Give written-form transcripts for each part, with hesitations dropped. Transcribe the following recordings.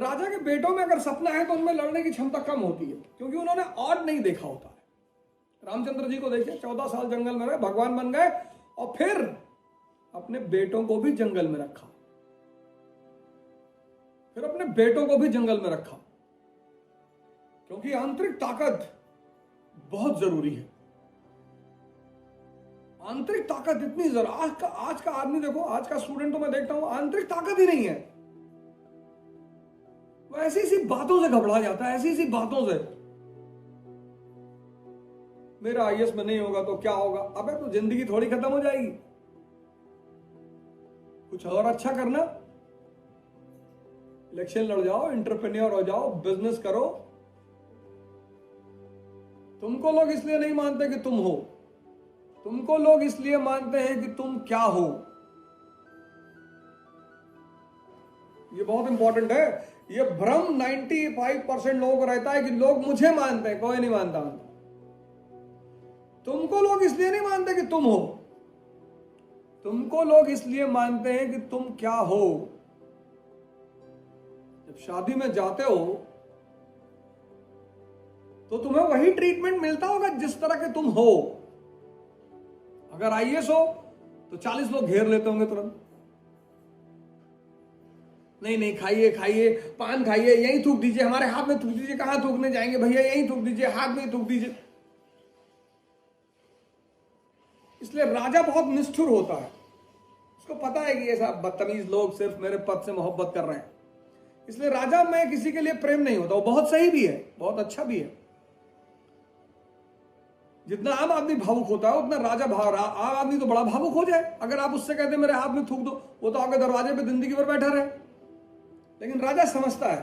राजा के बेटों में अगर सपना है तो उनमें लड़ने की क्षमता कम होती है, क्योंकि उन्होंने और नहीं देखा होता है। रामचंद्र जी को देखिए, 14 साल जंगल में रहे, भगवान बन गए और फिर अपने बेटों को भी जंगल में रखा, फिर अपने बेटों को भी जंगल में रखा, क्योंकि आंतरिक ताकत बहुत जरूरी है। आंतरिक ताकत इतनी जरूरी। आज का आदमी देखो, आज का स्टूडेंट तो मैं देखता हूं आंतरिक ताकत ही नहीं है। वो ऐसी सी बातों से घबरा जाता है, ऐसी सी बातों से, मेरा आईएएस में नहीं होगा तो क्या होगा। अबे तो जिंदगी थोड़ी खत्म हो जाएगी, कुछ और अच्छा करना, इलेक्शन लड़ जाओ, एंटरप्रेन्योर हो जाओ, बिजनेस करो। तुमको लोग इसलिए नहीं मानते कि तुम हो, तुमको लोग इसलिए मानते हैं कि तुम क्या हो। ये बहुत इंपॉर्टेंट है। ये भ्रम 95% लोगों को रहता है कि लोग मुझे मानते हैं, कोई नहीं मानता। तुमको लोग इसलिए नहीं मानते कि तुम हो, तुमको लोग इसलिए मानते हैं कि तुम क्या हो। जब शादी में जाते हो तो तुम्हें वही ट्रीटमेंट मिलता होगा जिस तरह के तुम हो। अगर आईएएस हो तो 40 लोग घेर लेते होंगे तुरंत, नहीं नहीं खाइए खाइए, पान खाइए, यहीं थूक दीजिए, हमारे हाथ में थूक दीजिए। कहां थूकने जाएंगे भैया, यहीं थूक दीजिए, हाथ में थूक दीजिए। इसलिए राजा बहुत निष्ठुर होता है, उसको पता है कि ऐसा बदतमीज लोग सिर्फ मेरे पद से मोहब्बत कर रहे हैं, इसलिए राजा में किसी के लिए प्रेम नहीं होता। वो बहुत सही भी है, बहुत अच्छा भी है। जितना आम आदमी भावुक होता है उतना राजा आम आदमी तो बड़ा भावुक हो जाए। अगर आप उससे कहते मेरे हाथ में थूक दो, वो तो आपके दरवाजे पे जिंदगी भर बैठा रहे। लेकिन राजा समझता है,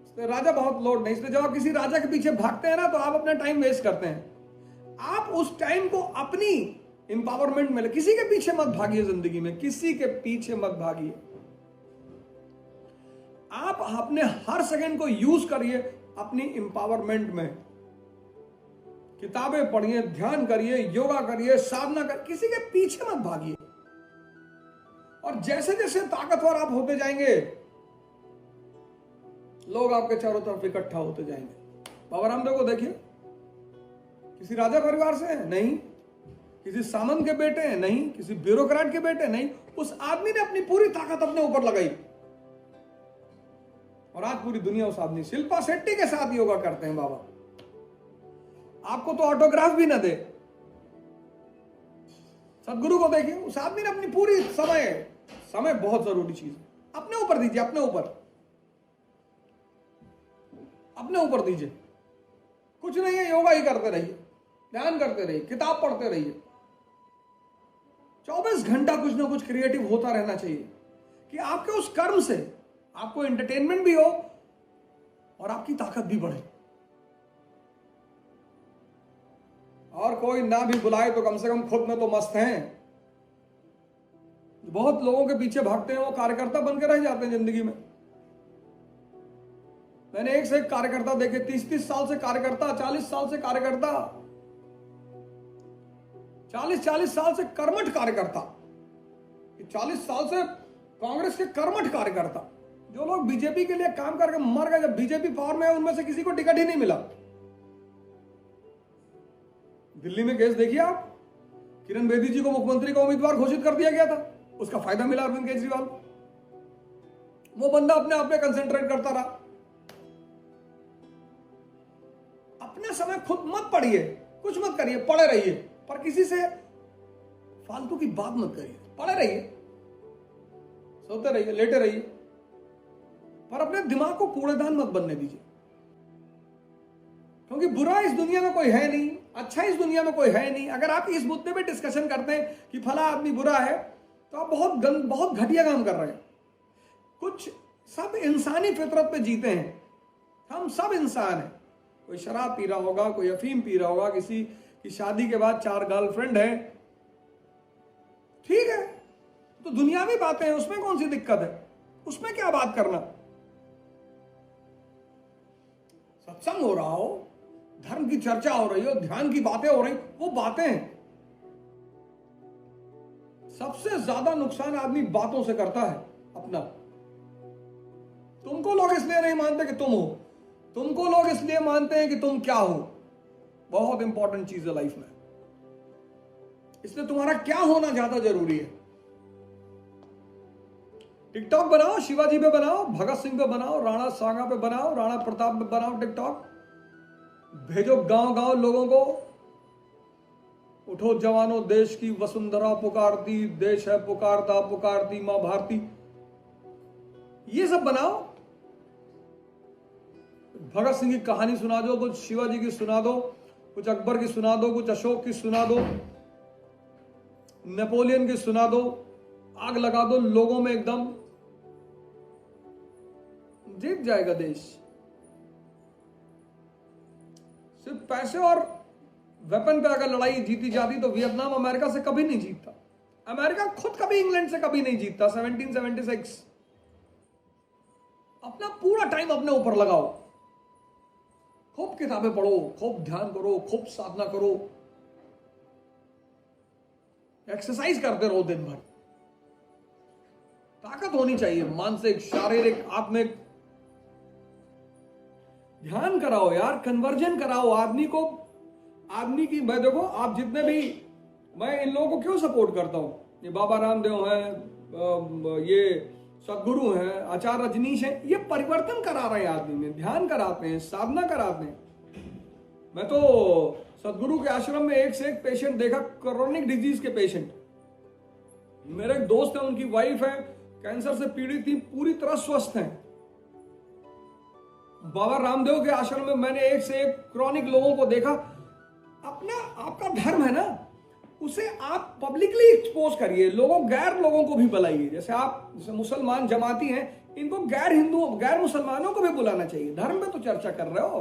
इसलिए राजा बहुत लोड नहीं। इसलिए जब आप किसी राजा के पीछे भागते हैं ना तो आप अपना टाइम वेस्ट करते हैं। आप उस टाइम को अपनी इंपावरमेंट में, किसी के पीछे मत भागिए जिंदगी में, किसी के पीछे मत भागिए। आप अपने हर सेकंड को यूज करिए अपनी इंपावरमेंट में। किताबें पढ़िए, ध्यान करिए, योगा करिए, साधना करिए, किसी के पीछे मत भागिए। और जैसे जैसे ताकतवर आप होते जाएंगे, लोग आपके चारों तरफ इकट्ठा होते जाएंगे। बाबा रामदेव को देखिए, किसी राजा परिवार से है नहीं, किसी सामंत के बेटे हैं नहीं, किसी ब्यूरोक्रेट के बेटे नहीं। उस आदमी ने अपनी पूरी ताकत अपने ऊपर लगाई और आज पूरी दुनिया उस आदमी शिल्पा शेट्टी के साथ योगा करते हैं। बाबा आपको तो ऑटोग्राफ भी ना दे। सदगुरु को देखिए, उस आदमी ने अपनी पूरी समय बहुत जरूरी चीज है, अपने ऊपर दीजिए, अपने ऊपर दीजिए। कुछ नहीं है, योगा ही करते रहिए, ध्यान करते रहिए, किताब पढ़ते रहिए। 24 घंटा कुछ ना कुछ क्रिएटिव होता रहना चाहिए कि आपके उस कर्म से आपको एंटरटेनमेंट भी हो और आपकी ताकत भी बढ़े। और कोई ना भी बुलाए तो कम से कम खुद में तो मस्त हैं। बहुत लोगों के पीछे भागते हैं वो कार्यकर्ता बनकर रह जाते हैं जिंदगी में। मैंने एक से एक कार्यकर्ता देखे, 30-30 साल से कार्यकर्ता, 40 साल से कार्यकर्ता, 40-40 साल से कर्मठ कार्यकर्ता, 40 साल से कांग्रेस के कर्मठ कार्यकर्ता। जो लोग बीजेपी के लिए काम करके मर गए जब बीजेपी पावर में है, उनमें से किसी को टिकट ही नहीं मिला। दिल्ली में केस देखिए आप, किरण बेदी जी को मुख्यमंत्री का उम्मीदवार घोषित कर दिया गया था, उसका फायदा मिला अरविंद केजरीवाल। वो बंदा अपने आप में कंसेंट्रेट करता रहा। अपना समय खुद मत पढ़िए, कुछ मत करिए, पढ़े रहिए, पर किसी से फालतू की बात मत करिए। पढ़े रहिए, सोते रहिए, लेटे रहिए, पर अपने दिमाग को कूड़ेदान मत बनने दीजिए। क्योंकि बुरा इस दुनिया में कोई है नहीं, अच्छा इस दुनिया में कोई है नहीं। अगर आप इस मुद्दे पे डिस्कशन करते हैं कि फला आदमी बुरा है, तो आप बहुत घटिया काम कर रहे हैं। कुछ सब इंसानी फितरत पे जीते हैं, हम सब इंसान हैं। कोई शराब पी रहा होगा, कोई अफीम पी रहा होगा, किसी की शादी के बाद 4 गर्लफ्रेंड है, ठीक है, तो दुनियावी बातें हैं, उसमें कौन सी दिक्कत है, उसमें क्या बात करना। सत्संग हो रहा हो, धर्म की चर्चा हो रही हो, ध्यान की बातें हो रही, वो बातें हैं। सबसे ज्यादा नुकसान आदमी बातों से करता है। अपना। तुमको लोग इसलिए नहीं मानते कि तुम हो, तुमको लोग इसलिए मानते हैं कि तुम क्या हो। बहुत इंपॉर्टेंट चीज है लाइफ में, इसलिए तुम्हारा क्या होना ज्यादा जरूरी है। टिकटॉक बनाओ, शिवाजी पे बनाओ, भगत सिंह पे बनाओ, राणा सांगा पे बनाओ, राणा प्रताप पे बनाओ टिकटॉक, भेजो गांव गांव लोगों को, उठो जवानों देश की वसुंधरा पुकारती, देश है पुकारता पुकारती मां भारती, ये सब बनाओ। भगत सिंह की कहानी सुना दो, कुछ शिवाजी की सुना दो, कुछ अकबर की सुना दो, कुछ अशोक की सुना दो, नेपोलियन की सुना दो, आग लगा दो लोगों में, एकदम जीत जाएगा देश। सिर्फ पैसे और वेपन पे अगर लड़ाई जीती जाती तो वियतनाम अमेरिका से कभी नहीं जीतता। अमेरिका खुद कभी इंग्लैंड से कभी नहीं जीतता। 1776। अपना पूरा टाइम अपने ऊपर लगाओ, खूब किताबें पढ़ो, खूब ध्यान करो, खूब साधना करो, एक्सरसाइज करते रहो दिन भर। ताकत होनी चाहिए, मानसिक, शारीरिक, आत्मिक। ध्यान कराओ यार, कन्वर्जन कराओ आदमी को। आदमी की, मैं देखो आप जितने भी, मैं इन लोगों को क्यों सपोर्ट करता हूं, ये बाबा रामदेव हैं, ये सदगुरु हैं, आचार्य रजनीश हैं, ये परिवर्तन करा रहे हैं आदमी में, ध्यान कराते हैं, साधना कराते हैं। मैं तो सदगुरु के आश्रम में एक से एक पेशेंट देखा, क्रोनिक डिजीज के पेशेंट। मेरे एक दोस्त है, उनकी वाइफ है, कैंसर से पीड़ित थी, पूरी तरह स्वस्थ हैं। बाबा रामदेव के आश्रम में मैंने एक से एक क्रॉनिक लोगों को देखा। अपना, आपका धर्म है ना, उसे आप पब्लिकली एक्सपोज करिए, गैर लोगों को भी बुलाइए। जैसे आप, जैसे मुसलमान जमाती हैं, इनको गैर हिंदुओं, गैर मुसलमानों को भी बुलाना चाहिए। धर्म पे तो चर्चा कर रहे हो।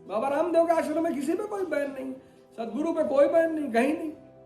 बाबा रामदेव के आश्रम में किसी पे कोई बैन नहीं, सदगुरु पे कोई बैन नहीं, कहीं नहीं।